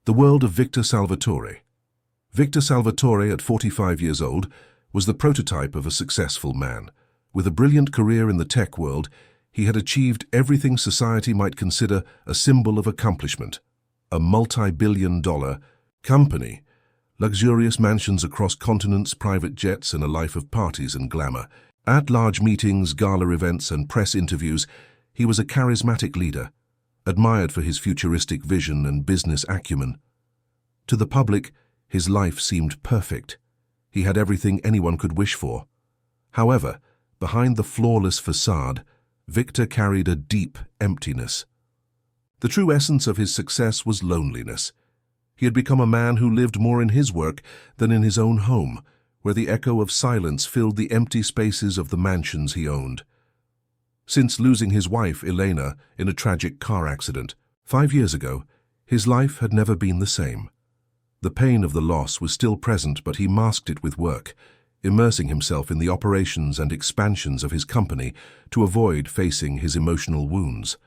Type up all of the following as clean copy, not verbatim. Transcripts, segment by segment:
The world of Victor Salvatore. Victor Salvatore, at 45 years old, was the prototype of a successful man. With a brilliant career in the tech world, he had achieved everything society might consider a symbol of accomplishment. A multi-billion-dollar company, luxurious mansions across continents, private jets, and a life of parties and glamour. At large meetings, gala events, and press interviews, he was a charismatic leader, admired for his futuristic vision and business acumen. To the public, his life seemed perfect. He had everything anyone could wish for. However, behind the flawless facade, Victor carried a deep emptiness. The true essence of his success was loneliness. He had become a man who lived more in his work than in his own home, where the echo of silence filled the empty spaces of the mansions he owned. Since losing his wife, Elena, in a tragic car accident 5 years ago, his life had never been the same. The pain of the loss was still present, but he masked it with work, immersing himself in the operations and expansions of his company to avoid facing his emotional wounds.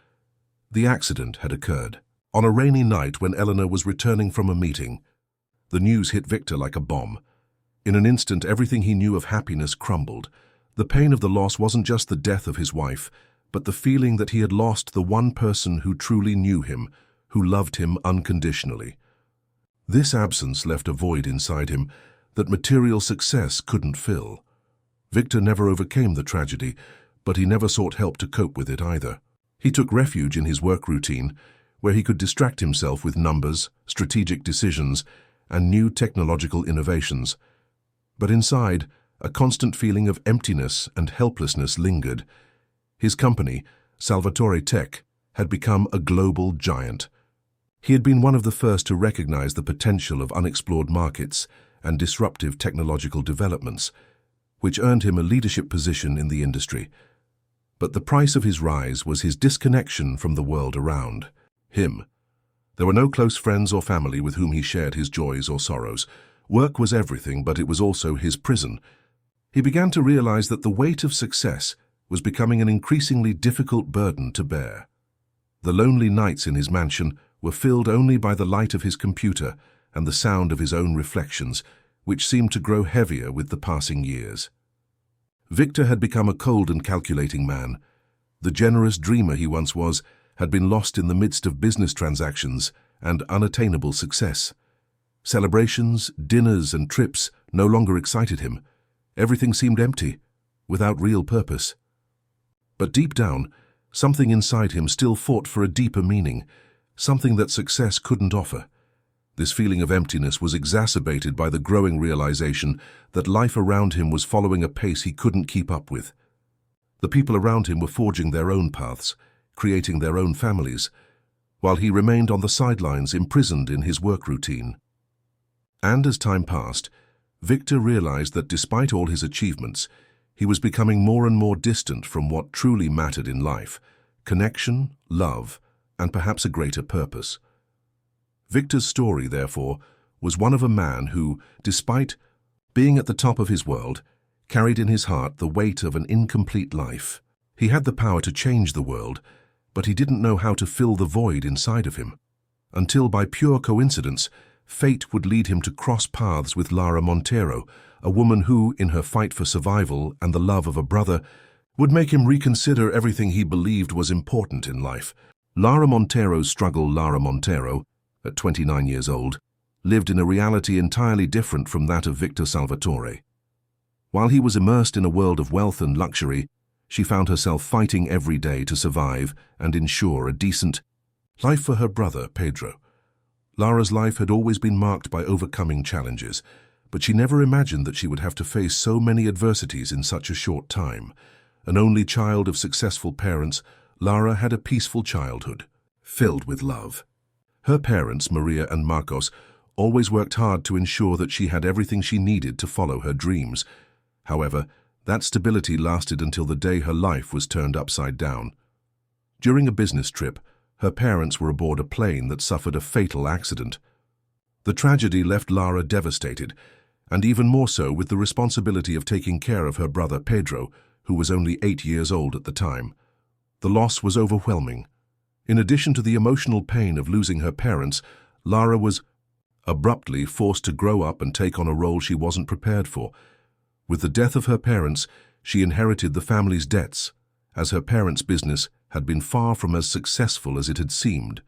The accident had occurred on a rainy night when Eleanor was returning from a meeting. The news hit Victor like a bomb. In an instant, everything he knew of happiness crumbled. The pain of the loss wasn't just the death of his wife, but the feeling that he had lost the one person who truly knew him, who loved him unconditionally. This absence left a void inside him that material success couldn't fill. Victor never overcame the tragedy, but he never sought help to cope with it either. He took refuge in his work routine, where he could distract himself with numbers, strategic decisions, and new technological innovations. But inside, a constant feeling of emptiness and helplessness lingered. His company, Salvatore Tech, had become a global giant. He had been one of the first to recognize the potential of unexplored markets and disruptive technological developments, which earned him a leadership position in the industry. But the price of his rise was his disconnection from the world around him. There were no close friends or family with whom he shared his joys or sorrows. Work was everything, but it was also his prison. He began to realize that the weight of success was becoming an increasingly difficult burden to bear. The lonely nights in his mansion were filled only by the light of his computer and the sound of his own reflections, which seemed to grow heavier with the passing years. Victor had become a cold and calculating man. The generous dreamer he once was had been lost in the midst of business transactions and unattainable success. Celebrations, dinners, and trips no longer excited him. Everything seemed empty, without real purpose. But deep down, something inside him still fought for a deeper meaning, something that success couldn't offer. This feeling of emptiness was exacerbated by the growing realization that life around him was following a pace he couldn't keep up with. The people around him were forging their own paths, creating their own families, while he remained on the sidelines, imprisoned in his work routine. And as time passed, Victor realized that despite all his achievements, he was becoming more and more distant from what truly mattered in life: connection, love, and perhaps a greater purpose. Victor's story, therefore, was one of a man who, despite being at the top of his world, carried in his heart the weight of an incomplete life. He had the power to change the world, but he didn't know how to fill the void inside of him. Until, by pure coincidence, fate would lead him to cross paths with Lara Monteiro, a woman who, in her fight for survival and the love of a brother, would make him reconsider everything he believed was important in life. Lara Monteiro's struggle. Lara Monteiro, at 29 years old, lived in a reality entirely different from that of Victor Salvatore. While he was immersed in a world of wealth and luxury, she found herself fighting every day to survive and ensure a decent life for her brother, Pedro. Lara's life had always been marked by overcoming challenges, but she never imagined that she would have to face so many adversities in such a short time. An only child of successful parents, Lara had a peaceful childhood, filled with love. Her parents, Maria and Marcos, always worked hard to ensure that she had everything she needed to follow her dreams. However, that stability lasted until the day her life was turned upside down. During a business trip, her parents were aboard a plane that suffered a fatal accident. The tragedy left Lara devastated, and even more so with the responsibility of taking care of her brother Pedro, who was only 8 years old at the time. The loss was overwhelming. In addition to the emotional pain of losing her parents, Lara was abruptly forced to grow up and take on a role she wasn't prepared for. With the death of her parents, she inherited the family's debts, as her parents' business had been far from as successful as it had seemed.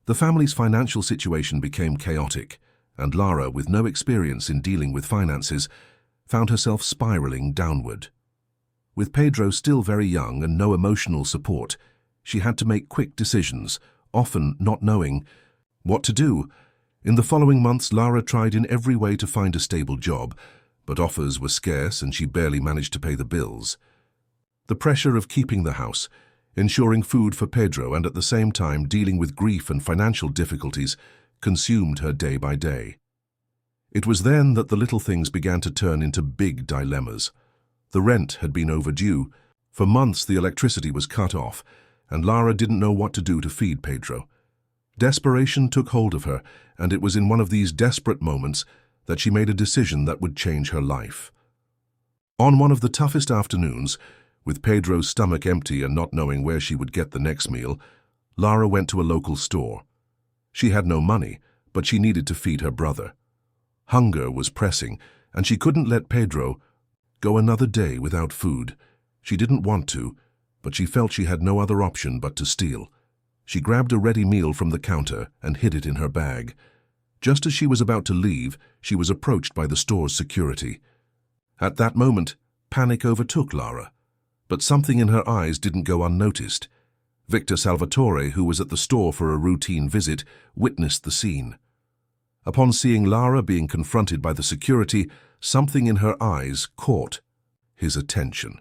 The family's financial situation became chaotic, and Lara, with no experience in dealing with finances, found herself spiraling downward. With Pedro still very young and no emotional support, she had to make quick decisions, often not knowing what to do. In the following months, Lara tried in every way to find a stable job, but offers were scarce and she barely managed to pay the bills. The pressure of keeping the house, ensuring food for Pedro, and at the same time dealing with grief and financial difficulties consumed her day by day. It was then that the little things began to turn into big dilemmas. The rent had been overdue. For months the electricity was cut off, and Lara didn't know what to do to feed Pedro. Desperation took hold of her, and it was in one of these desperate moments that she made a decision that would change her life. On one of the toughest afternoons, with Pedro's stomach empty and not knowing where she would get the next meal, Lara went to a local store. She had no money, but she needed to feed her brother. Hunger was pressing, and she couldn't let Pedro go another day without food. She didn't want to, but she felt she had no other option but to steal. She grabbed a ready meal from the counter and hid it in her bag. Just as she was about to leave, she was approached by the store's security. At that moment, panic overtook Lara, but something in her eyes didn't go unnoticed. Victor Salvatore, who was at the store for a routine visit, witnessed the scene. Upon seeing Lara being confronted by the security, something in her eyes caught his attention.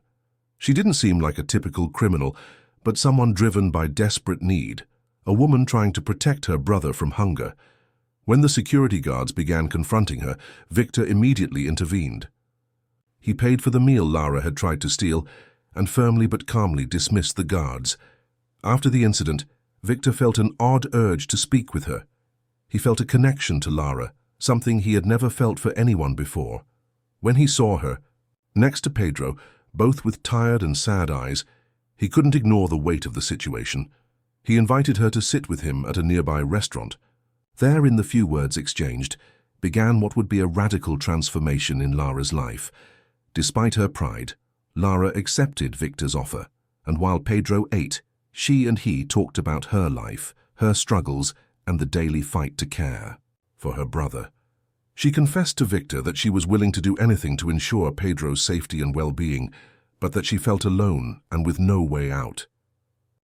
She didn't seem like a typical criminal, but someone driven by desperate need, a woman trying to protect her brother from hunger. When the security guards began confronting her, Victor immediately intervened. He paid for the meal Lara had tried to steal and firmly but calmly dismissed the guards. After the incident, Victor felt an odd urge to speak with her. He felt a connection to Lara, something he had never felt for anyone before. When he saw her, next to Pedro, both with tired and sad eyes, he couldn't ignore the weight of the situation. He invited her to sit with him at a nearby restaurant. There, in the few words exchanged, began what would be a radical transformation in Lara's life. Despite her pride, Lara accepted Victor's offer, and while Pedro ate, she and he talked about her life, her struggles, and the daily fight to care for her brother. She confessed to Victor that she was willing to do anything to ensure Pedro's safety and well-being, but that she felt alone and with no way out.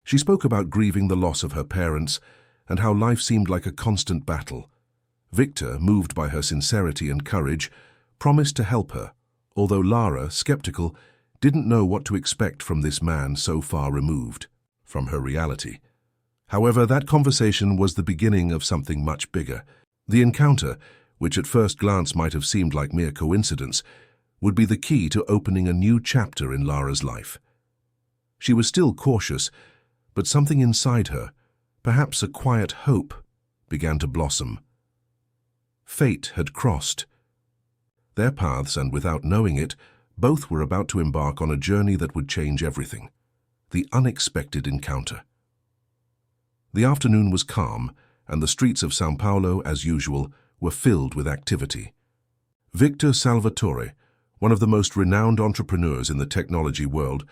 She spoke about grieving the loss of her parents and how life seemed like a constant battle. Victor, moved by her sincerity and courage, promised to help her, although Lara, skeptical, didn't know what to expect from this man so far removed from her reality. However, that conversation was the beginning of something much bigger. The encounter, which at first glance might have seemed like mere coincidence, would be the key to opening a new chapter in Lara's life. She was still cautious, but something inside her, perhaps a quiet hope, began to blossom. Fate had crossed their paths, and without knowing it, both were about to embark on a journey that would change everything. The unexpected encounter. The afternoon was calm, and the streets of São Paulo, as usual, were filled with activity. Victor Salvatore, one of the most renowned entrepreneurs in the technology world,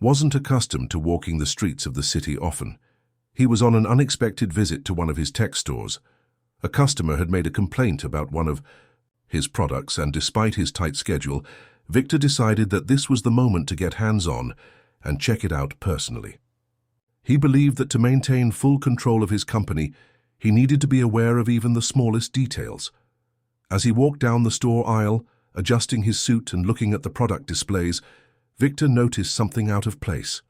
wasn't accustomed to walking the streets of the city often. He was on an unexpected visit to one of his tech stores. A customer had made a complaint about one of his products, and despite his tight schedule, Victor decided that this was the moment to get hands-on and check it out personally. He believed that to maintain full control of his company, he needed to be aware of even the smallest details. As he walked down the store aisle, adjusting his suit and looking at the product displays, Victor noticed something out of place.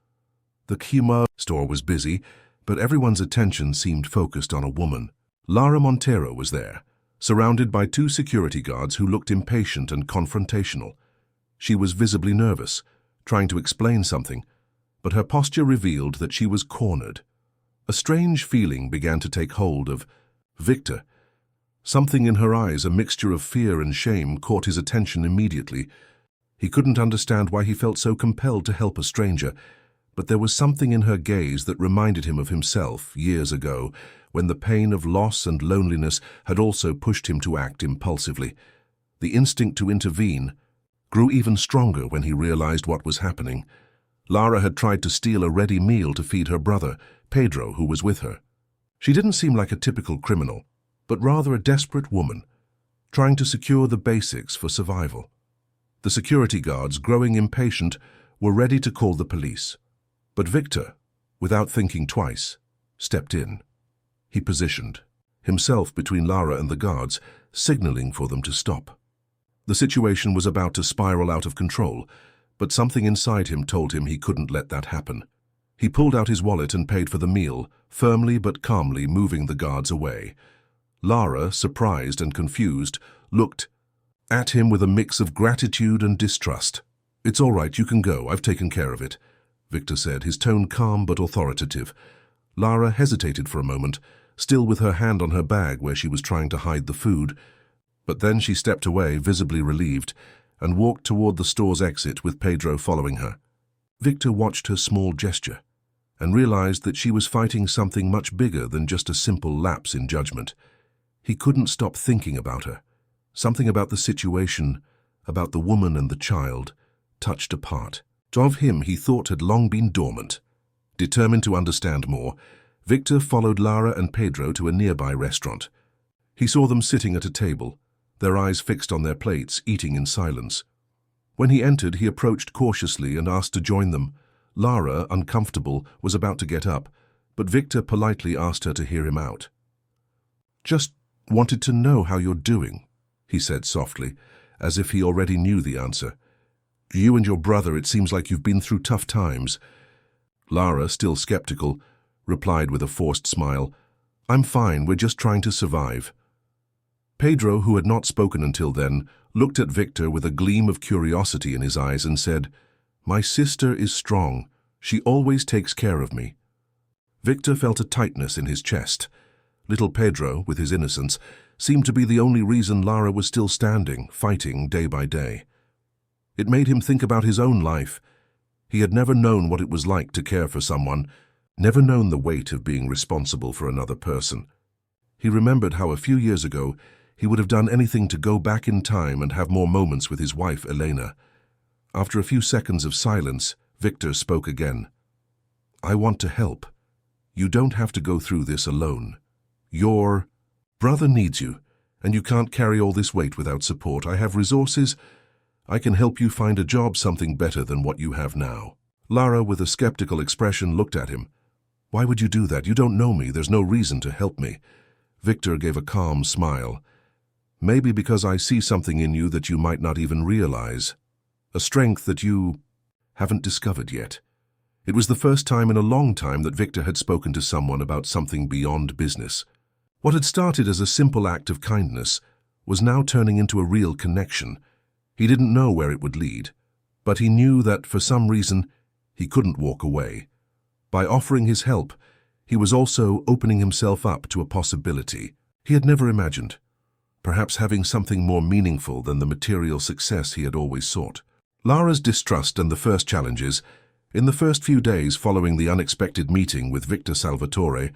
The Kima store was busy, but everyone's attention seemed focused on a woman. Lara Monteiro was there, surrounded by two security guards who looked impatient and confrontational. She was visibly nervous, trying to explain something, but her posture revealed that she was cornered. A strange feeling began to take hold of Victor. Something in her eyes, a mixture of fear and shame, caught his attention immediately. He couldn't understand why he felt so compelled to help a stranger, but there was something in her gaze that reminded him of himself years ago, when the pain of loss and loneliness had also pushed him to act impulsively. The instinct to intervene grew even stronger when he realized what was happening. Lara had tried to steal a ready meal to feed her brother, Pedro, who was with her. She didn't seem like a typical criminal, but rather a desperate woman, trying to secure the basics for survival. The security guards, growing impatient, were ready to call the police. But Victor, without thinking twice, stepped in. He positioned himself between Lara and the guards, signaling for them to stop. The situation was about to spiral out of control, but something inside him told him he couldn't let that happen. He pulled out his wallet and paid for the meal, firmly but calmly moving the guards away. Lara, surprised and confused, looked at him with a mix of gratitude and distrust. "It's all right, you can go, I've taken care of it," Victor said, his tone calm but authoritative. Lara hesitated for a moment, still with her hand on her bag where she was trying to hide the food, but then she stepped away, visibly relieved, and walked toward the store's exit with Pedro following her. Victor watched her small gesture and realized that she was fighting something much bigger than just a simple lapse in judgment. He couldn't stop thinking about her. Something about the situation, about the woman and the child, touched a part of him he thought had long been dormant. Determined to understand more, Victor followed Lara and Pedro to a nearby restaurant. He saw them sitting at a table, their eyes fixed on their plates, eating in silence. When he entered, he approached cautiously and asked to join them. Lara, uncomfortable, was about to get up, but Victor politely asked her to hear him out. "Just wanted to know how you're doing," he said softly, as if he already knew the answer. "You and your brother, it seems like you've been through tough times." Lara, still skeptical, replied with a forced smile, "I'm fine, we're just trying to survive." Pedro, who had not spoken until then, looked at Victor with a gleam of curiosity in his eyes and said, "My sister is strong. She always takes care of me." Victor felt a tightness in his chest. Little Pedro, with his innocence, seemed to be the only reason Lara was still standing, fighting day by day. It made him think about his own life. He had never known what it was like to care for someone, never known the weight of being responsible for another person. He remembered how a few years ago he would have done anything to go back in time and have more moments with his wife, Elena. After a few seconds of silence, Victor spoke again. "I want to help. You don't have to go through this alone. Your brother needs you, and you can't carry all this weight without support. I have resources. I can help you find a job, something better than what you have now." Lara, with a skeptical expression, looked at him. "Why would you do that? You don't know me. There's no reason to help me." Victor gave a calm smile. "Maybe because I see something in you that you might not even realize. A strength that you haven't discovered yet." It was the first time in a long time that Victor had spoken to someone about something beyond business. What had started as a simple act of kindness was now turning into a real connection. He didn't know where it would lead, but he knew that for some reason he couldn't walk away. By offering his help, he was also opening himself up to a possibility he had never imagined, perhaps having something more meaningful than the material success he had always sought. Lara's distrust and the first challenges. In the first few days following the unexpected meeting with Victor Salvatore,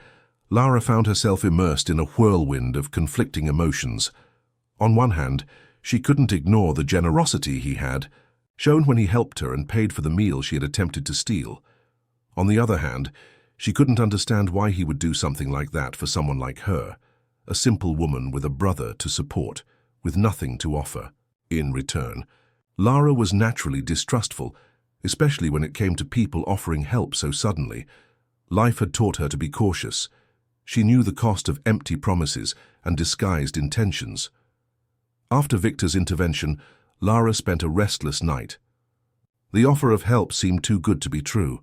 Lara found herself immersed in a whirlwind of conflicting emotions. On one hand, she couldn't ignore the generosity he had shown when he helped her and paid for the meal she had attempted to steal. On the other hand, she couldn't understand why he would do something like that for someone like her, a simple woman with a brother to support, with nothing to offer in return. Lara was naturally distrustful, especially when it came to people offering help so suddenly. Life had taught her to be cautious. She knew the cost of empty promises and disguised intentions. After Victor's intervention, Lara spent a restless night. The offer of help seemed too good to be true.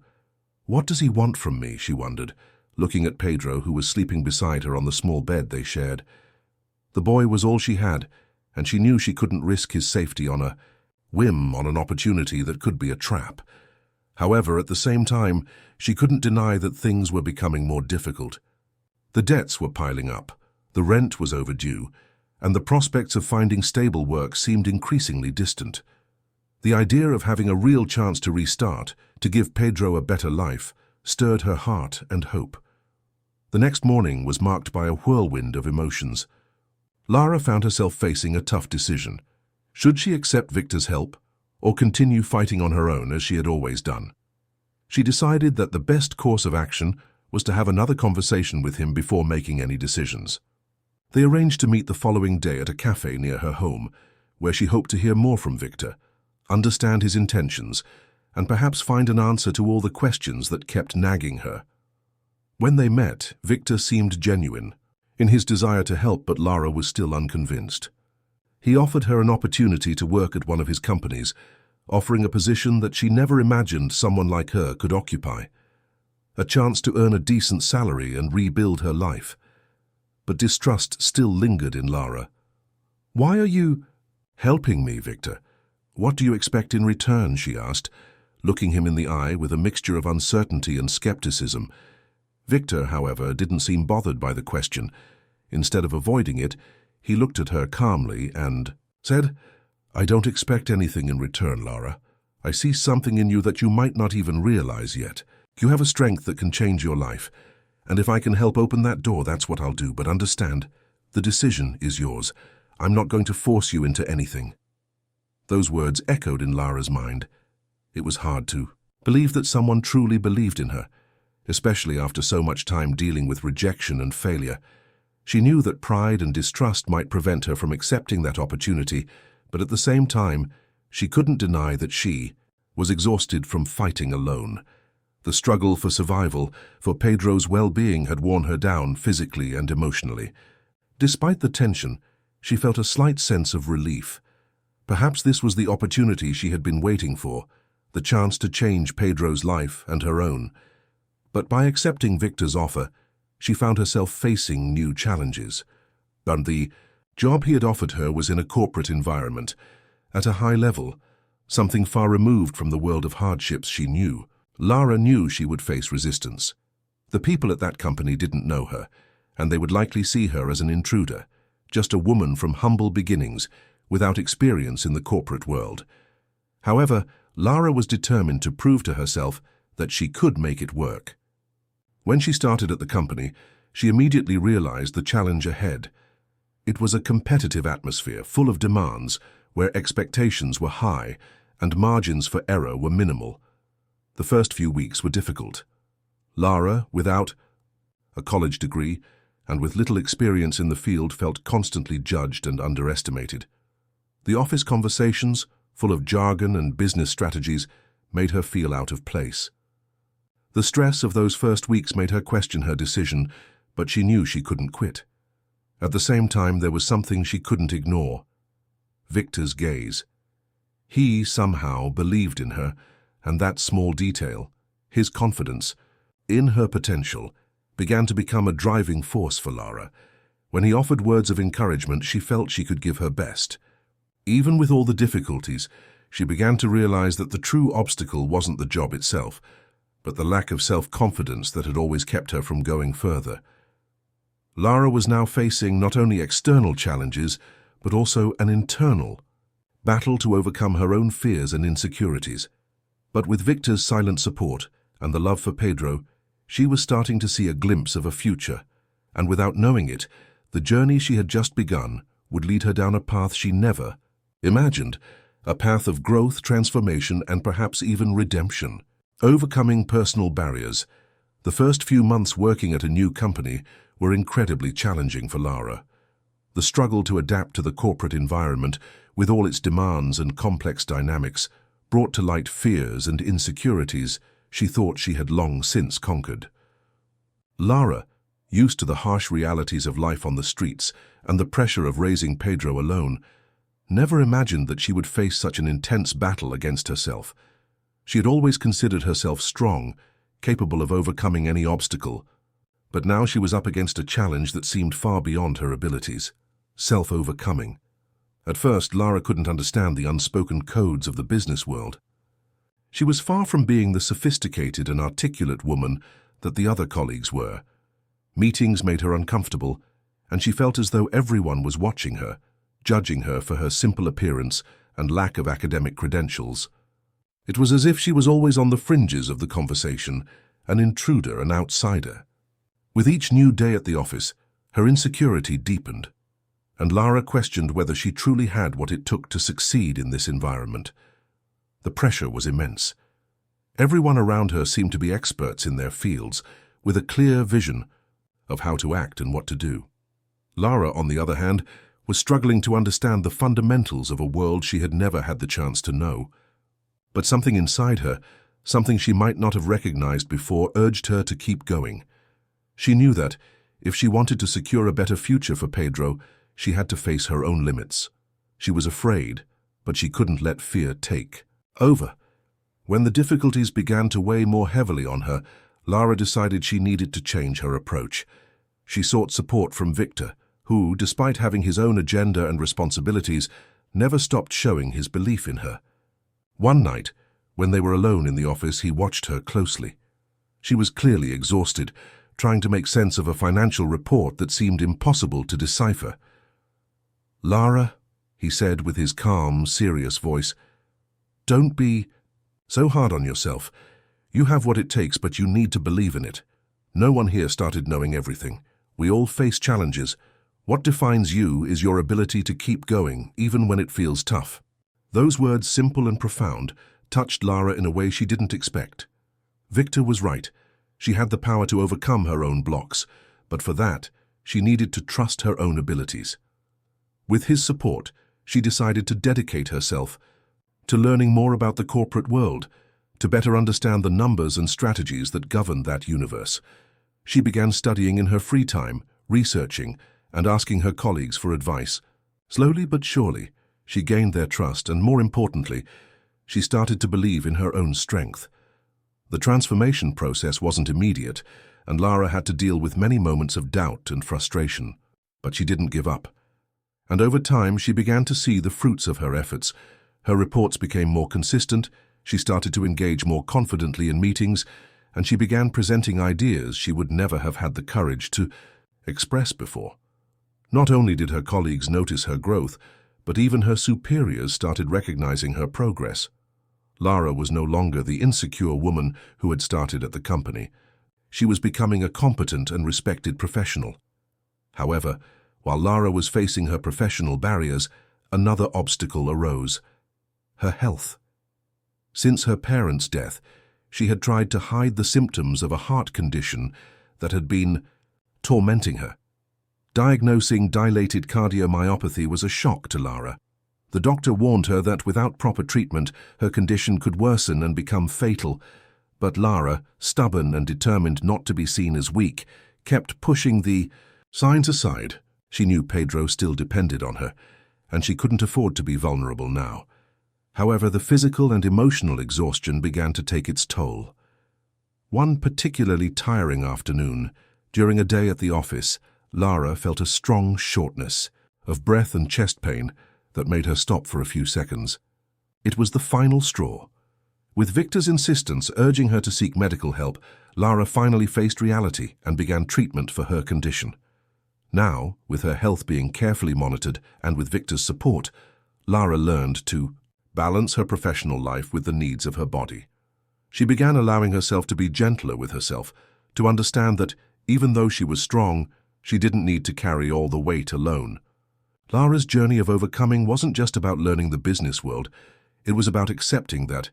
What does he want from me, she wondered, looking at Pedro, who was sleeping beside her on the small bed they shared. The boy was all she had, and she knew she couldn't risk his safety on a whim, on an opportunity that could be a trap. However, at the same time, she couldn't deny that things were becoming more difficult. The debts were piling up, the rent was overdue, and the prospects of finding stable work seemed increasingly distant. The idea of having a real chance to restart, to give Pedro a better life, stirred her heart and hope. The next morning was marked by a whirlwind of emotions. Lara found herself facing a tough decision. Should she accept Victor's help, or continue fighting on her own as she had always done? She decided that the best course of action was to have another conversation with him before making any decisions. They arranged to meet the following day at a cafe near her home, where she hoped to hear more from Victor, understand his intentions, and perhaps find an answer to all the questions that kept nagging her. When they met, Victor seemed genuine in his desire to help, but Lara was still unconvinced. He offered her an opportunity to work at one of his companies, offering a position that she never imagined someone like her could occupy. A chance to earn a decent salary and rebuild her life. But distrust still lingered in Lara. "Why are you helping me, Victor? What do you expect in return?" she asked, looking him in the eye with a mixture of uncertainty and skepticism. Victor, however, didn't seem bothered by the question. Instead of avoiding it, he looked at her calmly and said, "I don't expect anything in return, Lara. I see something in you that you might not even realize yet. You have a strength that can change your life, and if I can help open that door, that's what I'll do. But understand, the decision is yours. I'm not going to force you into anything." Those words echoed in Lara's mind. It was hard to believe that someone truly believed in her, especially after so much time dealing with rejection and failure. She knew that pride and distrust might prevent her from accepting that opportunity, but at the same time, she couldn't deny that she was exhausted from fighting alone. The struggle for survival, for Pedro's well-being, had worn her down physically and emotionally. Despite the tension, she felt a slight sense of relief. Perhaps this was the opportunity she had been waiting for, the chance to change Pedro's life and her own. But by accepting Victor's offer, she found herself facing new challenges. And the job he had offered her was in a corporate environment, at a high level, something far removed from the world of hardships she knew. Lara knew she would face resistance. The people at that company didn't know her, and they would likely see her as an intruder, just a woman from humble beginnings, without experience in the corporate world. However, Lara was determined to prove to herself that she could make it work. When she started at the company, she immediately realized the challenge ahead. It was a competitive atmosphere full of demands, where expectations were high and margins for error were minimal. The first few weeks were difficult. Lara, without a college degree and with little experience in the field, felt constantly judged and underestimated. The office conversations, full of jargon and business strategies, made her feel out of place. The stress of those first weeks made her question her decision, but she knew she couldn't quit. At the same time, there was something she couldn't ignore: Victor's gaze. He somehow believed in her, and that small detail, his confidence in her potential, began to become a driving force for Lara. When he offered words of encouragement, she felt she could give her best. Even with all the difficulties, she began to realize that the true obstacle wasn't the job itself, but the lack of self-confidence that had always kept her from going further. Lara was now facing not only external challenges, but also an internal battle to overcome her own fears and insecurities. But with Victor's silent support and the love for Pedro, she was starting to see a glimpse of a future, and without knowing it, the journey she had just begun would lead her down a path she never imagined, a path of growth, transformation, and perhaps even redemption. Overcoming personal barriers. The first few months working at a new company were incredibly challenging for Lara. The struggle to adapt to the corporate environment, with all its demands and complex dynamics, brought to light fears and insecurities she thought she had long since conquered. Lara, used to the harsh realities of life on the streets and the pressure of raising Pedro alone, never imagined that she would face such an intense battle against herself. She had always considered herself strong, capable of overcoming any obstacle, but now she was up against a challenge that seemed far beyond her abilities: self-overcoming. At first, Lara couldn't understand the unspoken codes of the business world. She was far from being the sophisticated and articulate woman that the other colleagues were. Meetings made her uncomfortable, and she felt as though everyone was watching her, judging her for her simple appearance and lack of academic credentials. It was as if she was always on the fringes of the conversation, an intruder, an outsider. With each new day at the office, her insecurity deepened, and Lara questioned whether she truly had what it took to succeed in this environment. The pressure was immense. Everyone around her seemed to be experts in their fields, with a clear vision of how to act and what to do. Lara, on the other hand, was struggling to understand the fundamentals of a world she had never had the chance to know. But something inside her, something she might not have recognized before, urged her to keep going. She knew that, if she wanted to secure a better future for Pedro, she had to face her own limits. She was afraid, but she couldn't let fear take over. When the difficulties began to weigh more heavily on her, Lara decided she needed to change her approach. She sought support from Victor, who, despite having his own agenda and responsibilities, never stopped showing his belief in her. One night, when they were alone in the office, he watched her closely. She was clearly exhausted, trying to make sense of a financial report that seemed impossible to decipher. "Lara," he said with his calm, serious voice, "don't be so hard on yourself. You have what it takes, but you need to believe in it. No one here started knowing everything. We all face challenges. What defines you is your ability to keep going, even when it feels tough." Those words, simple and profound, touched Lara in a way she didn't expect. Victor was right. She had the power to overcome her own blocks, but for that, she needed to trust her own abilities. With his support, she decided to dedicate herself to learning more about the corporate world, to better understand the numbers and strategies that govern that universe. She began studying in her free time, researching, and asking her colleagues for advice. Slowly but surely, she gained their trust, and more importantly, she started to believe in her own strength. The transformation process wasn't immediate, and Lara had to deal with many moments of doubt and frustration. But she didn't give up. And over time, she began to see the fruits of her efforts. Her reports became more consistent, she started to engage more confidently in meetings, and she began presenting ideas she would never have had the courage to express before. Not only did her colleagues notice her growth, but even her superiors started recognizing her progress. Lara was no longer the insecure woman who had started at the company. She was becoming a competent and respected professional. However, while Lara was facing her professional barriers, another obstacle arose: her health. Since her parents' death, she had tried to hide the symptoms of a heart condition that had been tormenting her. Diagnosing dilated cardiomyopathy was a shock to Lara. The doctor warned her that without proper treatment, her condition could worsen and become fatal. But Lara, stubborn and determined not to be seen as weak, kept pushing the signs aside. She knew Pedro still depended on her, and she couldn't afford to be vulnerable now. However, the physical and emotional exhaustion began to take its toll. One particularly tiring afternoon, during a day at the office, Lara felt a strong shortness of breath and chest pain that made her stop for a few seconds. It was the final straw. With Victor's insistence urging her to seek medical help, Lara finally faced reality and began treatment for her condition. Now, with her health being carefully monitored and with Victor's support, Lara learned to balance her professional life with the needs of her body. She began allowing herself to be gentler with herself, to understand that, even though she was strong, she didn't need to carry all the weight alone. Lara's journey of overcoming wasn't just about learning the business world. It was about accepting that,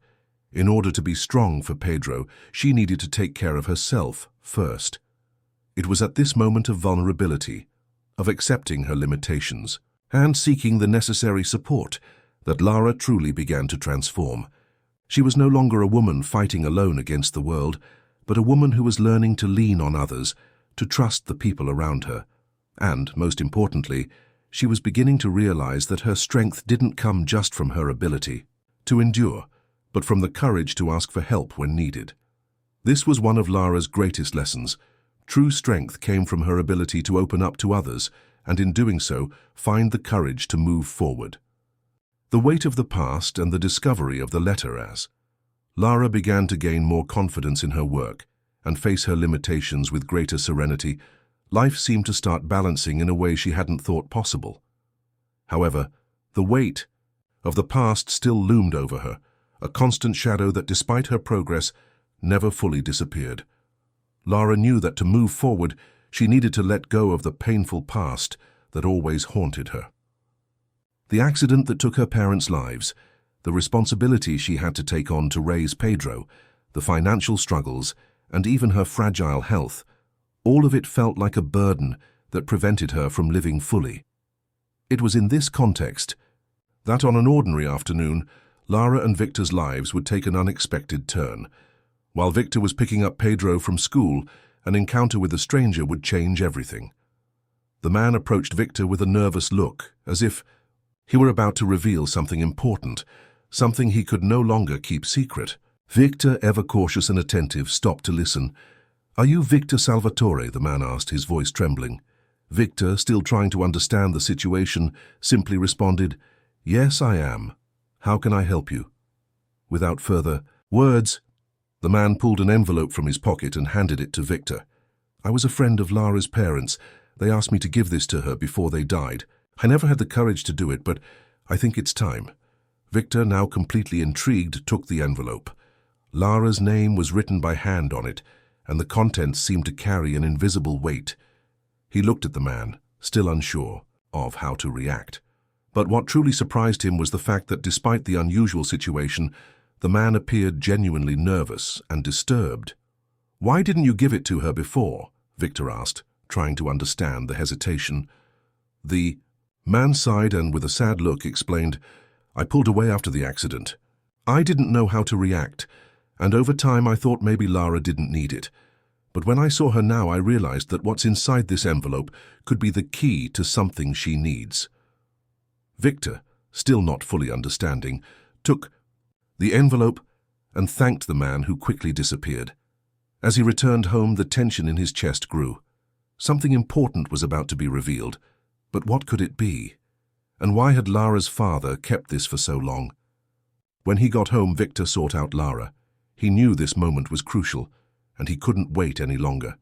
in order to be strong for Pedro, she needed to take care of herself first. It was at this moment of vulnerability, of accepting her limitations, and seeking the necessary support, that Lara truly began to transform. She was no longer a woman fighting alone against the world, but a woman who was learning to lean on others, to trust the people around her. And, most importantly, she was beginning to realize that her strength didn't come just from her ability to endure, but from the courage to ask for help when needed. This was one of Lara's greatest lessons. True strength came from her ability to open up to others, and in doing so, find the courage to move forward. The weight of the past and the discovery of the letter as Lara began to gain more confidence in her work and face her limitations with greater serenity, life seemed to start balancing in a way she hadn't thought possible. However, the weight of the past still loomed over her, a constant shadow that, despite her progress, never fully disappeared. Lara knew that to move forward, she needed to let go of the painful past that always haunted her. The accident that took her parents' lives, the responsibility she had to take on to raise Pedro, the financial struggles, and even her fragile health, all of it felt like a burden that prevented her from living fully. It was in this context that on an ordinary afternoon, Lara and Victor's lives would take an unexpected turn. While Victor was picking up Pedro from school, an encounter with a stranger would change everything. The man approached Victor with a nervous look, as if he were about to reveal something important, something he could no longer keep secret. Victor, ever cautious and attentive, stopped to listen. "Are you Victor Salvatore?" the man asked, his voice trembling. Victor, still trying to understand the situation, simply responded, "Yes, I am. How can I help you?" Without further words, the man pulled an envelope from his pocket and handed it to Victor. "I was a friend of Lara's parents. They asked me to give this to her before they died. I never had the courage to do it, but I think it's time." Victor, now completely intrigued, took the envelope. Lara's name was written by hand on it, and the contents seemed to carry an invisible weight. He looked at the man, still unsure of how to react. But what truly surprised him was the fact that despite the unusual situation, the man appeared genuinely nervous and disturbed. "Why didn't you give it to her before?" Victor asked, trying to understand the hesitation. The man sighed and, with a sad look, explained, "I pulled away after the accident. I didn't know how to react, and over time I thought maybe Lara didn't need it. But when I saw her now, I realized that what's inside this envelope could be the key to something she needs." Victor, still not fully understanding, took the envelope and thanked the man, who quickly disappeared. As he returned home, the tension in his chest grew. Something important was about to be revealed, but what could it be? And why had Lara's father kept this for so long? When he got home, Victor sought out Lara. He knew this moment was crucial, and he couldn't wait any longer.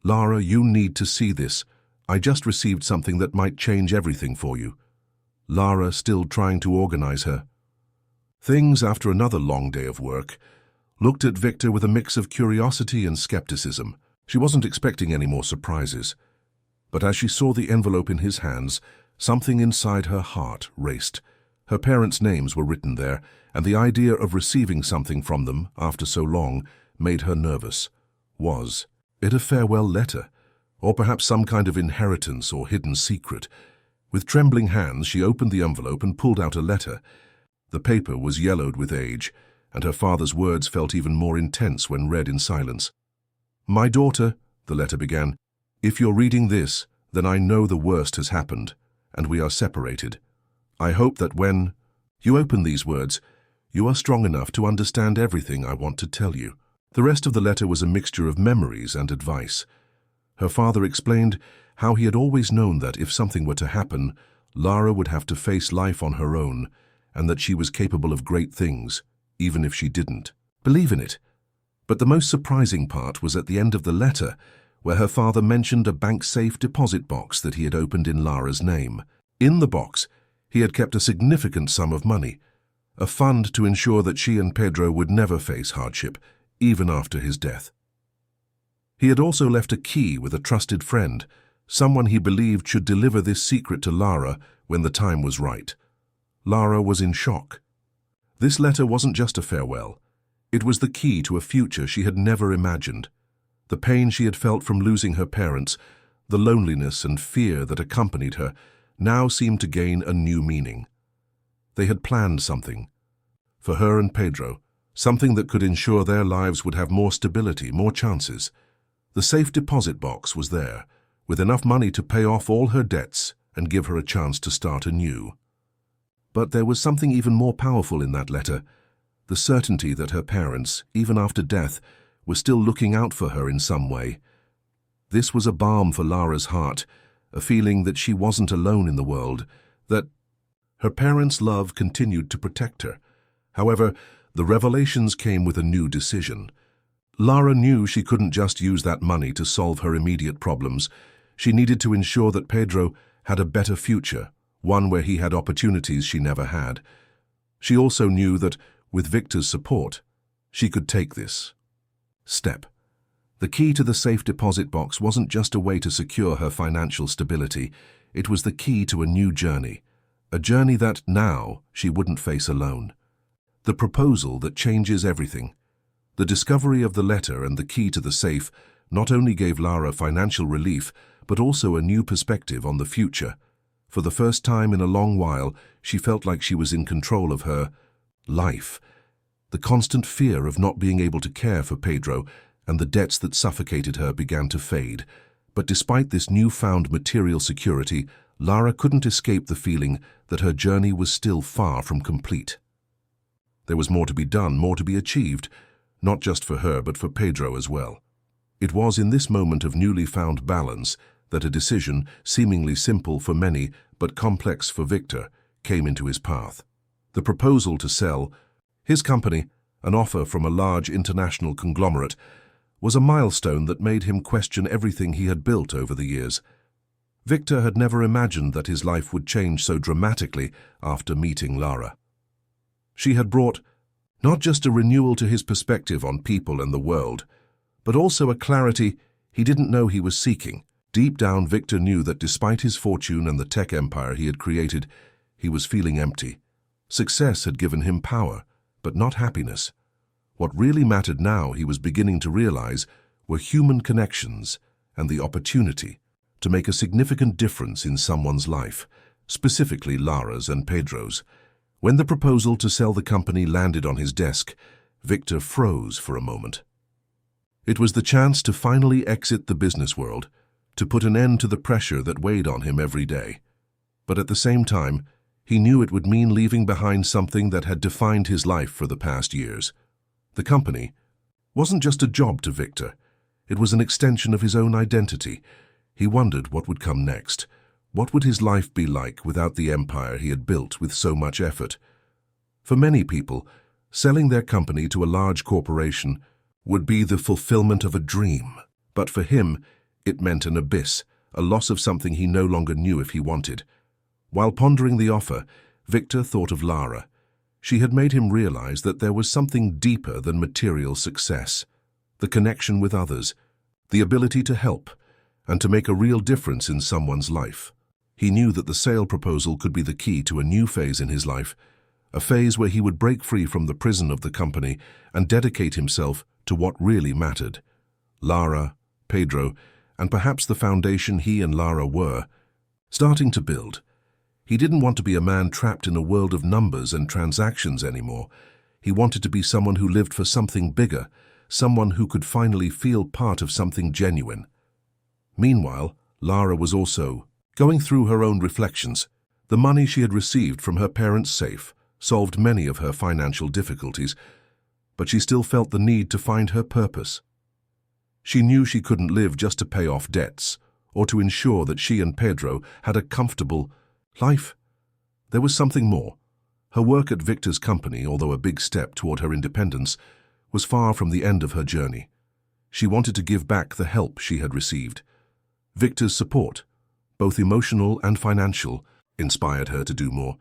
"Lara, you need to see this. I just received something that might change everything for you." Lara, still trying to organize her things after another long day of work, looked at Victor with a mix of curiosity and skepticism. She wasn't expecting any more surprises. But as she saw the envelope in his hands, something inside her heart raced. Her parents' names were written there, and the idea of receiving something from them after so long made her nervous. Was it a farewell letter, or perhaps some kind of inheritance or hidden secret? With trembling hands, she opened the envelope and pulled out a letter. The paper was yellowed with age, and her father's words felt even more intense when read in silence. "My daughter," the letter began, "if you're reading this, then I know the worst has happened, and we are separated. I hope that when you open these words, you are strong enough to understand everything I want to tell you." The rest of the letter was a mixture of memories and advice. Her father explained how he had always known that if something were to happen, Lara would have to face life on her own, and that she was capable of great things, even if she didn't believe in it. But the most surprising part was at the end of the letter, where her father mentioned a bank-safe deposit box that he had opened in Lara's name. In the box, he had kept a significant sum of money, a fund to ensure that she and Pedro would never face hardship, even after his death. He had also left a key with a trusted friend, someone he believed should deliver this secret to Lara when the time was right. Lara was in shock. This letter wasn't just a farewell. It was the key to a future she had never imagined. The pain she had felt from losing her parents, the loneliness and fear that accompanied her, now seemed to gain a new meaning. They had planned something for her and Pedro, something that could ensure their lives would have more stability, more chances. The safe deposit box was there, with enough money to pay off all her debts and give her a chance to start anew. But there was something even more powerful in that letter, the certainty that her parents, even after death, were still looking out for her in some way. This was a balm for Lara's heart, a feeling that she wasn't alone in the world, that her parents' love continued to protect her. However, the revelations came with a new decision. Lara knew she couldn't just use that money to solve her immediate problems. She needed to ensure that Pedro had a better future, one where he had opportunities she never had. She also knew that, with Victor's support, she could take this step. The key to the safe deposit box wasn't just a way to secure her financial stability, it was the key to a new journey, a journey that, now, she wouldn't face alone. The proposal that changes everything. The discovery of the letter and the key to the safe not only gave Lara financial relief, but also a new perspective on the future. For the first time in a long while, she felt like she was in control of her life. The constant fear of not being able to care for Pedro and the debts that suffocated her began to fade. But despite this newfound material security, Lara couldn't escape the feeling that her journey was still far from complete. There was more to be done, more to be achieved, not just for her but for Pedro as well. It was in this moment of newly found balance that a decision, seemingly simple for many but complex for Victor, came into his path. The proposal to sell his company, an offer from a large international conglomerate, was a milestone that made him question everything he had built over the years. Victor had never imagined that his life would change so dramatically after meeting Lara. She had brought not just a renewal to his perspective on people and the world, but also a clarity he didn't know he was seeking. Deep down, Victor knew that despite his fortune and the tech empire he had created, he was feeling empty. Success had given him power, but not happiness. What really mattered now, he was beginning to realize, were human connections and the opportunity to make a significant difference in someone's life, specifically Lara's and Pedro's. When the proposal to sell the company landed on his desk, Victor froze for a moment. It was the chance to finally exit the business world, to put an end to the pressure that weighed on him every day. But at the same time, he knew it would mean leaving behind something that had defined his life for the past years. The company wasn't just a job to Victor. It was an extension of his own identity. He wondered what would come next. What would his life be like without the empire he had built with so much effort? For many people, selling their company to a large corporation would be the fulfillment of a dream. But for him, it meant an abyss, a loss of something he no longer knew if he wanted. While pondering the offer, Victor thought of Lara. She had made him realize that there was something deeper than material success. The connection with others, the ability to help, and to make a real difference in someone's life. He knew that the sale proposal could be the key to a new phase in his life, a phase where he would break free from the prison of the company and dedicate himself to what really mattered. Lara, Pedro, and perhaps the foundation he and Lara were starting to build. He didn't want to be a man trapped in a world of numbers and transactions anymore. He wanted to be someone who lived for something bigger, someone who could finally feel part of something genuine. Meanwhile, Lara was also going through her own reflections. The money she had received from her parents' safe solved many of her financial difficulties, but she still felt the need to find her purpose. She knew she couldn't live just to pay off debts or to ensure that she and Pedro had a comfortable life. There was something more. Her work at Victor's company, although a big step toward her independence, was far from the end of her journey. She wanted to give back the help she had received. Victor's support, both emotional and financial, inspired her to do more.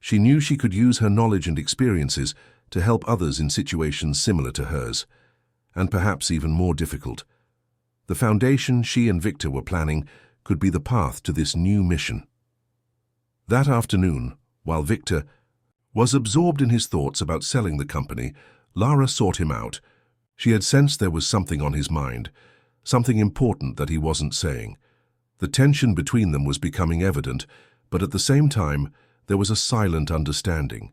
She knew she could use her knowledge and experiences to help others in situations similar to hers, and perhaps even more difficult. The foundation she and Victor were planning could be the path to this new mission. That afternoon, while Victor was absorbed in his thoughts about selling the company, Lara sought him out. She had sensed there was something on his mind, something important that he wasn't saying. The tension between them was becoming evident, but at the same time, there was a silent understanding.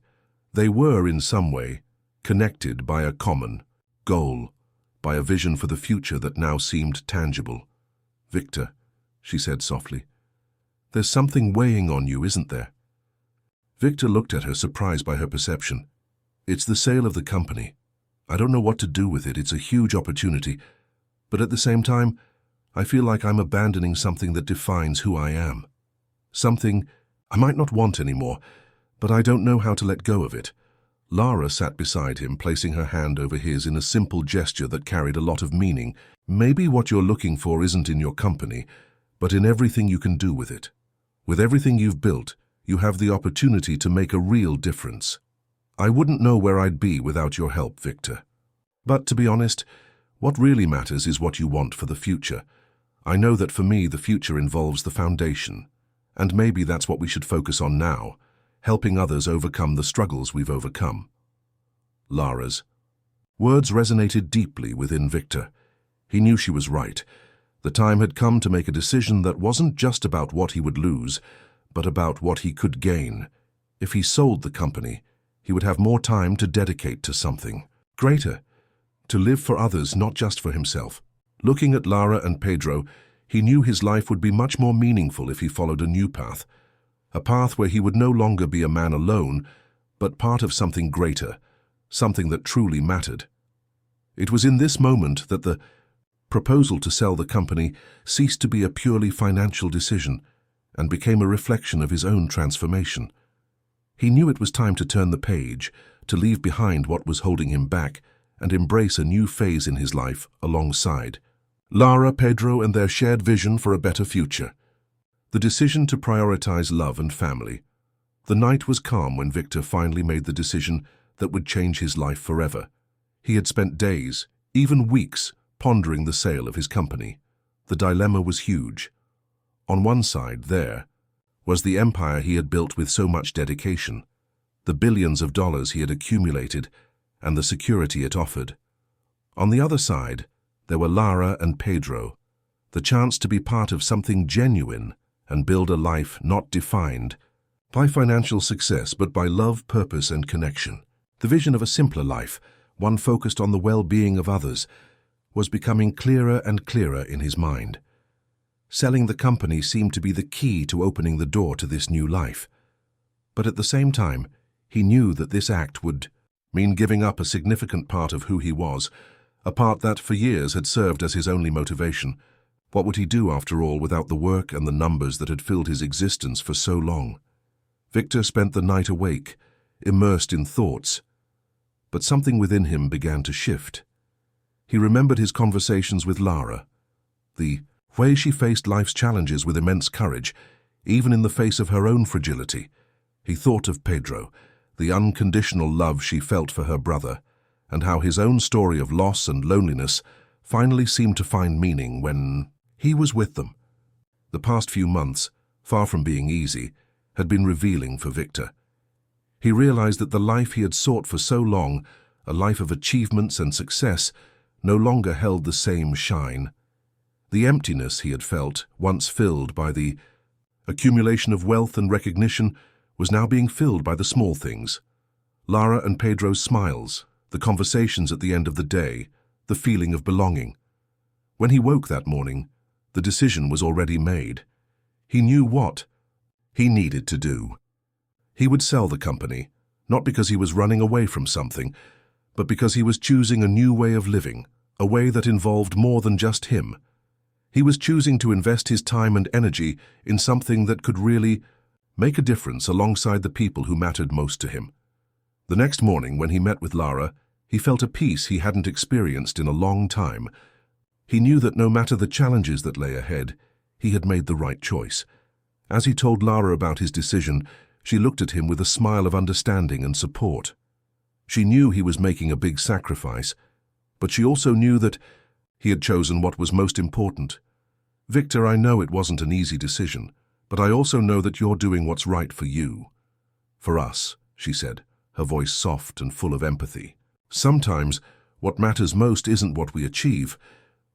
They were, in some way, connected by a common goal, by a vision for the future that now seemed tangible. "Victor," she said softly, "there's something weighing on you, isn't there?" Victor looked at her, surprised by her perception. "It's the sale of the company. I don't know what to do with it. It's a huge opportunity. But at the same time, I feel like I'm abandoning something that defines who I am. Something I might not want anymore, but I don't know how to let go of it." Lara sat beside him, placing her hand over his in a simple gesture that carried a lot of meaning. "Maybe what you're looking for isn't in your company, but in everything you can do with it. With everything you've built, You have the opportunity to make a real difference. I wouldn't know where I'd be without your help, Victor. But to be honest, what really matters is what you want for the future. I know that for me, the future involves the foundation. And maybe that's what we should focus on now, helping others overcome the struggles we've overcome. Lara's words resonated deeply within Victor. He knew she was right. The time had come to make a decision that wasn't just about what he would lose, but about what he could gain. If he sold the company, he would have more time to dedicate to something greater, to live for others, not just for himself. Looking at Lara and Pedro, he knew his life would be much more meaningful if he followed a new path, a path where he would no longer be a man alone, but part of something greater, something that truly mattered. It was in this moment that the proposal to sell the company ceased to be a purely financial decision and became a reflection of his own transformation. He knew it was time to turn the page, to leave behind what was holding him back and embrace a new phase in his life alongside Lara, Pedro, and their shared vision for a better future. The decision to prioritize love and family. The night was calm when Victor finally made the decision that would change his life forever. He had spent days, even weeks, pondering the sale of his company. The dilemma was huge. On one side, there was the empire he had built with so much dedication, the billions of dollars he had accumulated, and the security it offered. On the other side, there were Lara and Pedro, the chance to be part of something genuine and build a life not defined by financial success but by love, purpose, and connection. The vision of a simpler life, one focused on the well-being of others, was becoming clearer and clearer in his mind. Selling the company seemed to be the key to opening the door to this new life. But at the same time, he knew that this act would mean giving up a significant part of who he was, a part that for years had served as his only motivation. What would he do, after all, without the work and the numbers that had filled his existence for so long? Victor spent the night awake, immersed in thoughts. But something within him began to shift. He remembered his conversations with Lara, the way she faced life's challenges with immense courage, even in the face of her own fragility. He thought of Pedro, the unconditional love she felt for her brother, and how his own story of loss and loneliness finally seemed to find meaning when he was with them. The past few months, far from being easy, had been revealing for Victor. He realized that the life he had sought for so long, a life of achievements and success, no longer held the same shine. The emptiness he had felt, once filled by the accumulation of wealth and recognition, was now being filled by the small things. Lara and Pedro's smiles, the conversations at the end of the day, the feeling of belonging. When he woke that morning, the decision was already made. He knew what he needed to do. He would sell the company, not because he was running away from something, but because he was choosing a new way of living, a way that involved more than just him. He was choosing to invest his time and energy in something that could really make a difference alongside the people who mattered most to him. The next morning, when he met with Lara, he felt a peace he hadn't experienced in a long time. He knew that no matter the challenges that lay ahead, he had made the right choice. As he told Lara about his decision, she looked at him with a smile of understanding and support. She knew he was making a big sacrifice, but she also knew that he had chosen what was most important. "Victor, I know it wasn't an easy decision, but I also know that you're doing what's right for you." "For us," she said, her voice soft and full of empathy. "Sometimes what matters most isn't what we achieve,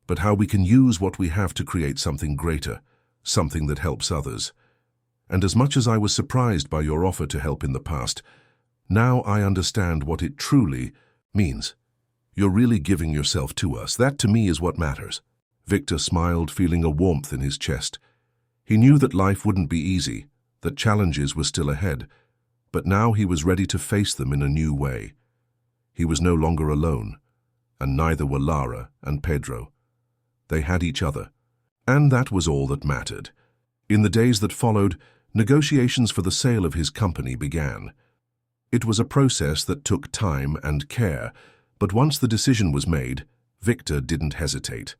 but how we can use what we have to create something greater, something that helps others. And as much as I was surprised by your offer to help in the past, now I understand what it truly means. You're really giving yourself to us. That to me is what matters." Victor smiled, feeling a warmth in his chest. He knew that life wouldn't be easy, that challenges were still ahead, but now he was ready to face them in a new way. He was no longer alone, and neither were Lara and Pedro. They had each other, and that was all that mattered. In the days that followed, negotiations for the sale of his company began. It was a process that took time and care, but once the decision was made, Victor didn't hesitate.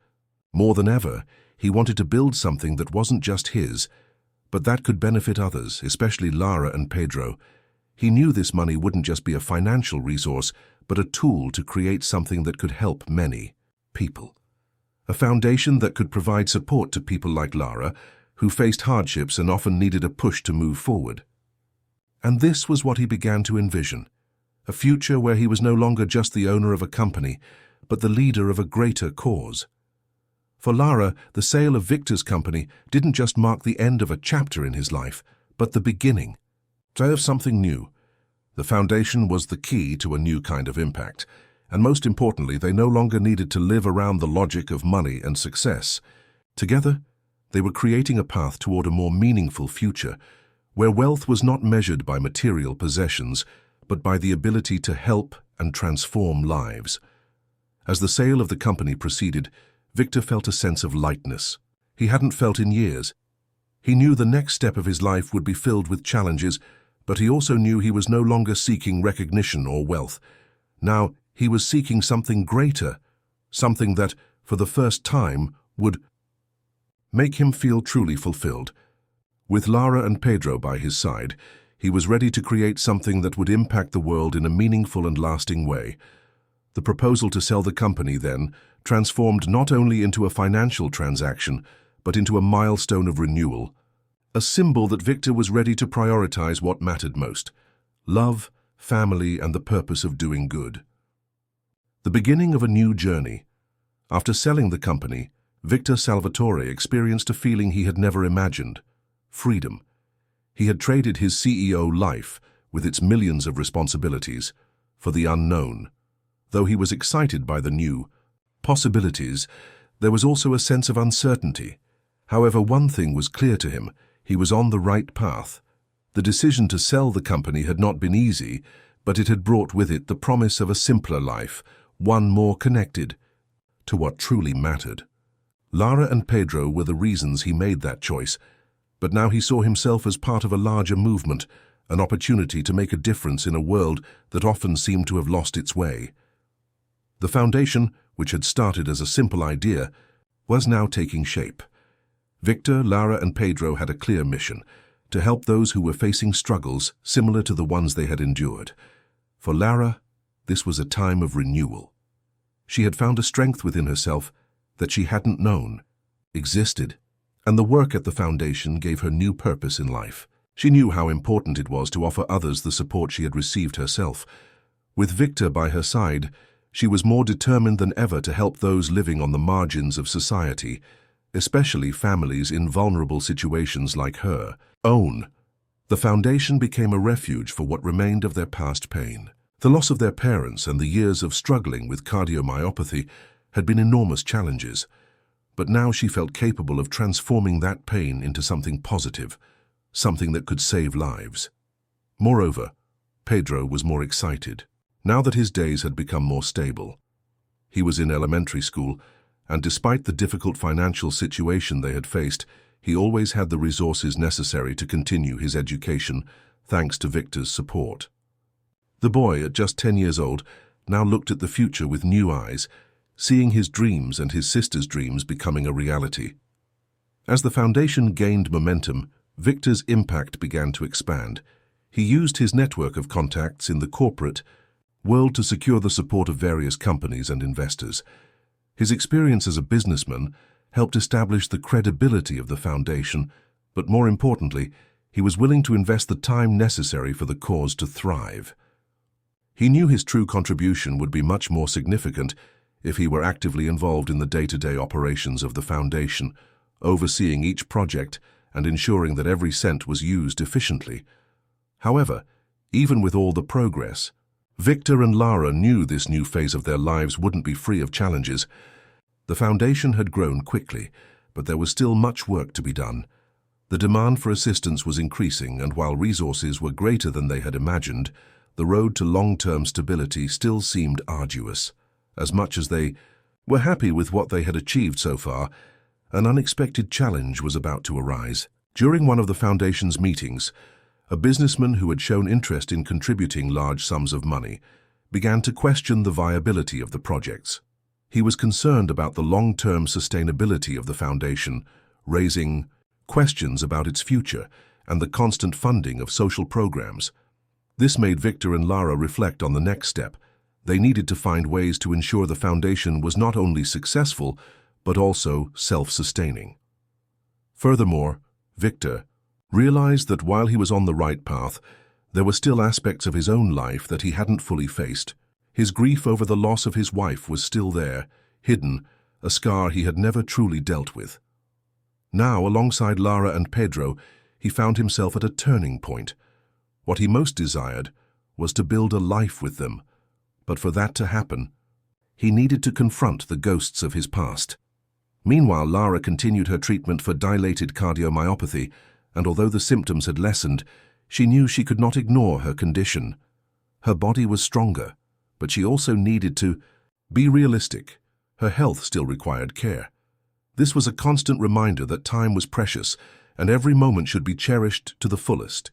More than ever, he wanted to build something that wasn't just his, but that could benefit others, especially Lara and Pedro. He knew this money wouldn't just be a financial resource, but a tool to create something that could help many people. A foundation that could provide support to people like Lara, who faced hardships and often needed a push to move forward. And this was what he began to envision, a future where he was no longer just the owner of a company, but the leader of a greater cause. For Lara, the sale of Victor's company didn't just mark the end of a chapter in his life, but the beginning of something new. The foundation was the key to a new kind of impact, and most importantly, they no longer needed to live around the logic of money and success. Together, they were creating a path toward a more meaningful future, where wealth was not measured by material possessions, but by the ability to help and transform lives. As the sale of the company proceeded, Victor felt a sense of lightness he hadn't felt in years. He knew the next step of his life would be filled with challenges, but he also knew he was no longer seeking recognition or wealth. Now, he was seeking something greater, something that, for the first time, would make him feel truly fulfilled. With Lara and Pedro by his side, he was ready to create something that would impact the world in a meaningful and lasting way. The proposal to sell the company, then, transformed not only into a financial transaction, but into a milestone of renewal, a symbol that Victor was ready to prioritize what mattered most: love, family, and the purpose of doing good. The beginning of a new journey. After selling the company, Victor Salvatore experienced a feeling he had never imagined: freedom. He had traded his CEO life, with its millions of responsibilities, for the unknown. Though he was excited by the new possibilities, there was also a sense of uncertainty. However, one thing was clear to him: he was on the right path. The decision to sell the company had not been easy, but it had brought with it the promise of a simpler life, one more connected to what truly mattered. Lara and Pedro were the reasons he made that choice, but now he saw himself as part of a larger movement, an opportunity to make a difference in a world that often seemed to have lost its way. The foundation, which had started as a simple idea, was now taking shape. Victor, Lara, and Pedro had a clear mission: to help those who were facing struggles similar to the ones they had endured. For Lara, this was a time of renewal. She had found a strength within herself that she hadn't known existed, and the work at the foundation gave her new purpose in life. She knew how important it was to offer others the support she had received herself. With Victor by her side, she was more determined than ever to help those living on the margins of society, especially families in vulnerable situations like her own. The foundation became a refuge for what remained of their past pain. The loss of their parents and the years of struggling with cardiomyopathy had been enormous challenges, but now she felt capable of transforming that pain into something positive, something that could save lives. Moreover, Pedro was more excited, now that his days had become more stable. He was in elementary school, and despite the difficult financial situation they had faced, he always had the resources necessary to continue his education, thanks to Victor's support. The boy, at just 10 years old, now looked at the future with new eyes, seeing his dreams and his sister's dreams becoming a reality. As the foundation gained momentum, Victor's impact began to expand. He used his network of contacts in the corporate world to secure the support of various companies and investors. His experience as a businessman helped establish the credibility of the foundation, but more importantly, he was willing to invest the time necessary for the cause to thrive. He knew his true contribution would be much more significant if he were actively involved in the day-to-day operations of the foundation, overseeing each project and ensuring that every cent was used efficiently. However, even with all the progress, Victor and Lara knew this new phase of their lives wouldn't be free of challenges. The foundation had grown quickly, but there was still much work to be done. The demand for assistance was increasing, and while resources were greater than they had imagined, the road to long-term stability still seemed arduous. As much as they were happy with what they had achieved so far, an unexpected challenge was about to arise. During one of the foundation's meetings, a businessman who had shown interest in contributing large sums of money began to question the viability of the projects. He was concerned about the long-term sustainability of the foundation, raising questions about its future, and the constant funding of social programs. This made Victor and Lara reflect on the next step. They needed to find ways to ensure the foundation was not only successful, but also self-sustaining. Furthermore, Victor realized that while he was on the right path, there were still aspects of his own life that he hadn't fully faced. His grief over the loss of his wife was still there, hidden, a scar he had never truly dealt with. Now, alongside Lara and Pedro, he found himself at a turning point. What he most desired was to build a life with them, but for that to happen, he needed to confront the ghosts of his past. Meanwhile, Lara continued her treatment for dilated cardiomyopathy, and although the symptoms had lessened, she knew she could not ignore her condition. Her body was stronger, but she also needed to be realistic. Her health still required care. This was a constant reminder that time was precious, and every moment should be cherished to the fullest.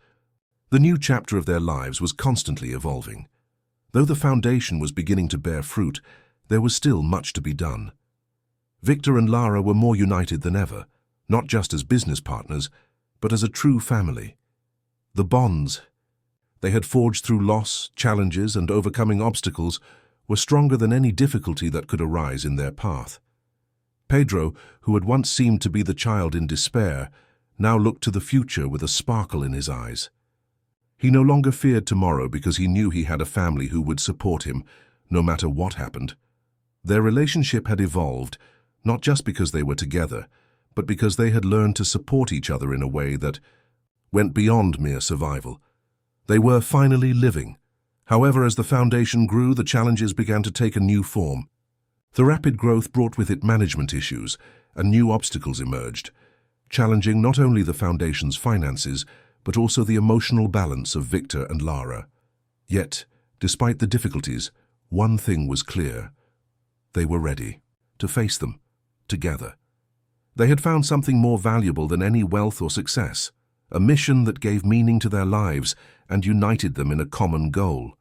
The new chapter of their lives was constantly evolving. Though the foundation was beginning to bear fruit, there was still much to be done. Victor and Lara were more united than ever, not just as business partners, but as a true family. The bonds they had forged through loss, challenges, and overcoming obstacles were stronger than any difficulty that could arise in their path. Pedro, who had once seemed to be the child in despair, now looked to the future with a sparkle in his eyes. He no longer feared tomorrow because he knew he had a family who would support him, no matter what happened. Their relationship had evolved, not just because they were together, but because they had learned to support each other in a way that went beyond mere survival. They were finally living. However, as the foundation grew, the challenges began to take a new form. The rapid growth brought with it management issues, and new obstacles emerged, challenging not only the foundation's finances, but also the emotional balance of Victor and Lara. Yet, despite the difficulties, one thing was clear. They were ready to face them, together. They had found something more valuable than any wealth or success, a mission that gave meaning to their lives and united them in a common goal.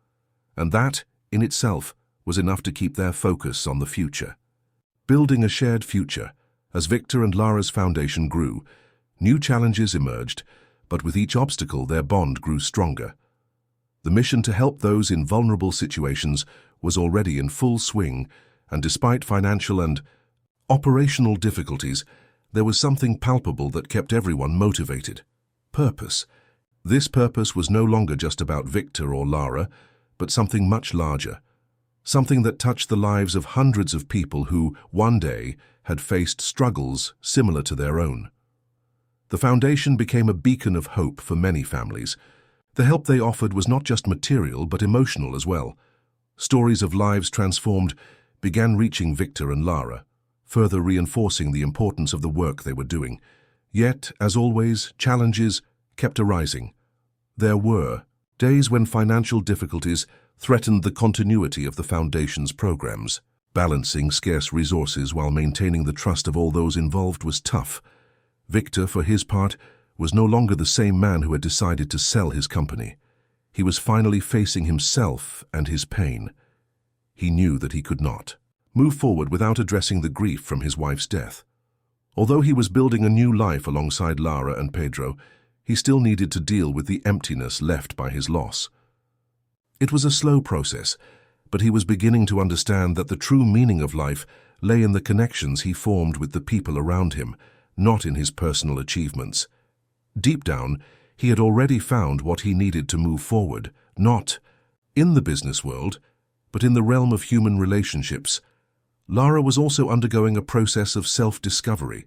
And that, in itself, was enough to keep their focus on the future. Building a shared future, as Victor and Lara's foundation grew, new challenges emerged, but with each obstacle their bond grew stronger. The mission to help those in vulnerable situations was already in full swing, and despite financial and operational difficulties, there was something palpable that kept everyone motivated. Purpose. This purpose was no longer just about Victor or Lara, but something much larger. Something that touched the lives of hundreds of people who, one day, had faced struggles similar to their own. The foundation became a beacon of hope for many families. The help they offered was not just material, but emotional as well. Stories of lives transformed began reaching Victor and Lara, further reinforcing the importance of the work they were doing. Yet, as always, challenges kept arising. There were days when financial difficulties threatened the continuity of the Foundation's programs. Balancing scarce resources while maintaining the trust of all those involved was tough. Victor, for his part, was no longer the same man who had decided to sell his company. He was finally facing himself and his pain. He knew that he could not move forward without addressing the grief from his wife's death. Although he was building a new life alongside Lara and Pedro, he still needed to deal with the emptiness left by his loss. It was a slow process, but he was beginning to understand that the true meaning of life lay in the connections he formed with the people around him, not in his personal achievements. Deep down, he had already found what he needed to move forward, not in the business world, but in the realm of human relationships. Lara was also undergoing a process of self-discovery.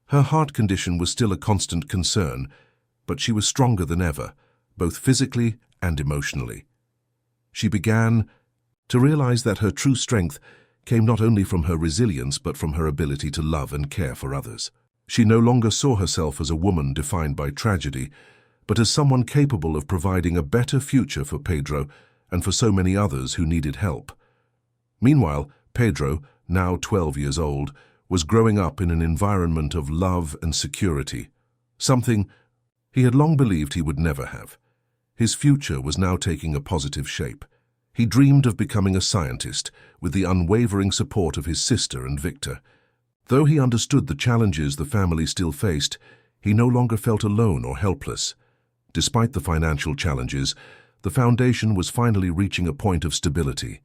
Her heart condition was still a constant concern, but she was stronger than ever, both physically and emotionally. She began to realize that her true strength came not only from her resilience but from her ability to love and care for others. She no longer saw herself as a woman defined by tragedy, but as someone capable of providing a better future for Pedro and for so many others who needed help. Meanwhile, Pedro, now 12 years old, was growing up in an environment of love and security, something he had long believed he would never have. His future was now taking a positive shape. He dreamed of becoming a scientist with the unwavering support of his sister and Victor. Though he understood the challenges the family still faced, He no longer felt alone or helpless. Despite the financial challenges, the foundation was finally reaching a point of stability.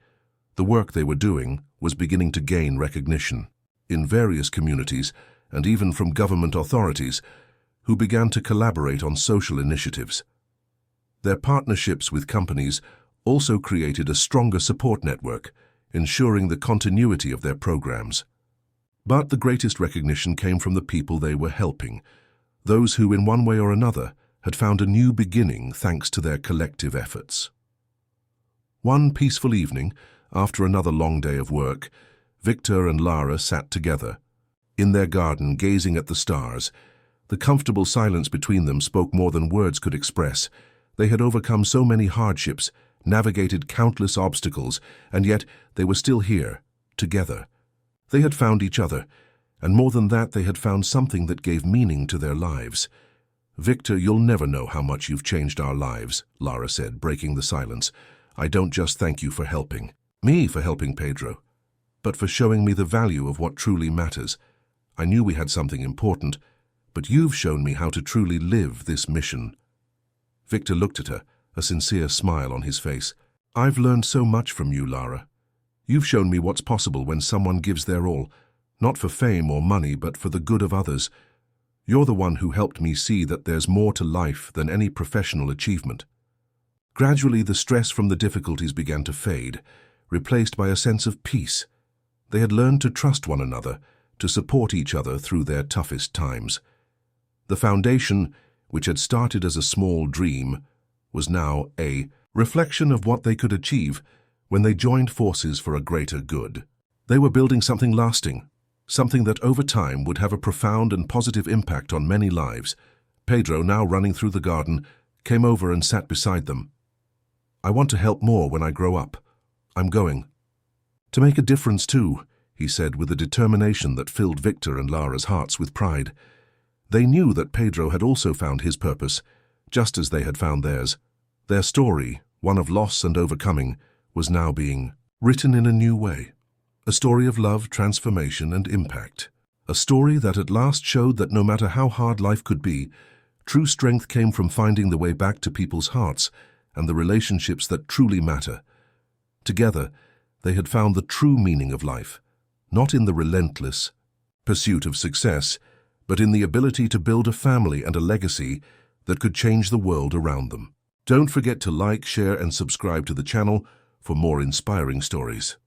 The work they were doing was beginning to gain recognition in various communities and even from government authorities, who began to collaborate on social initiatives. Their partnerships with companies also created a stronger support network, ensuring the continuity of their programs. But the greatest recognition came from the people they were helping, those who, in one way or another, had found a new beginning thanks to their collective efforts. One peaceful evening, after another long day of work, Victor and Lara sat together, in their garden gazing at the stars. The comfortable silence between them spoke more than words could express. They had overcome so many hardships, navigated countless obstacles, and yet they were still here, together. They had found each other, and more than that, they had found something that gave meaning to their lives. "Victor, you'll never know how much you've changed our lives," Lara said, breaking the silence. "I don't just thank you for helping me, for helping Pedro, but for showing me the value of what truly matters. I knew we had something important, but you've shown me how to truly live this mission." Victor looked at her, a sincere smile on his face. "I've learned so much from you, Lara. You've shown me what's possible when someone gives their all, not for fame or money, but for the good of others. You're the one who helped me see that there's more to life than any professional achievement." Gradually, the stress from the difficulties began to fade, replaced by a sense of peace. They had learned to trust one another, to support each other through their toughest times. The foundation, which had started as a small dream, was now a reflection of what they could achieve when they joined forces for a greater good. They were building something lasting, something that over time would have a profound and positive impact on many lives. Pedro, now running through the garden, came over and sat beside them. "I want to help more when I grow up. I'm going to make a difference too," he said with a determination that filled Victor and Lara's hearts with pride. They knew that Pedro had also found his purpose, just as they had found theirs. Their story, one of loss and overcoming, was now being written in a new way. A story of love, transformation, and impact. A story that at last showed that no matter how hard life could be, true strength came from finding the way back to people's hearts and the relationships that truly matter. Together, they had found the true meaning of life, not in the relentless pursuit of success, but in the ability to build a family and a legacy that could change the world around them. Don't forget to like, share, and subscribe to the channel for more inspiring stories.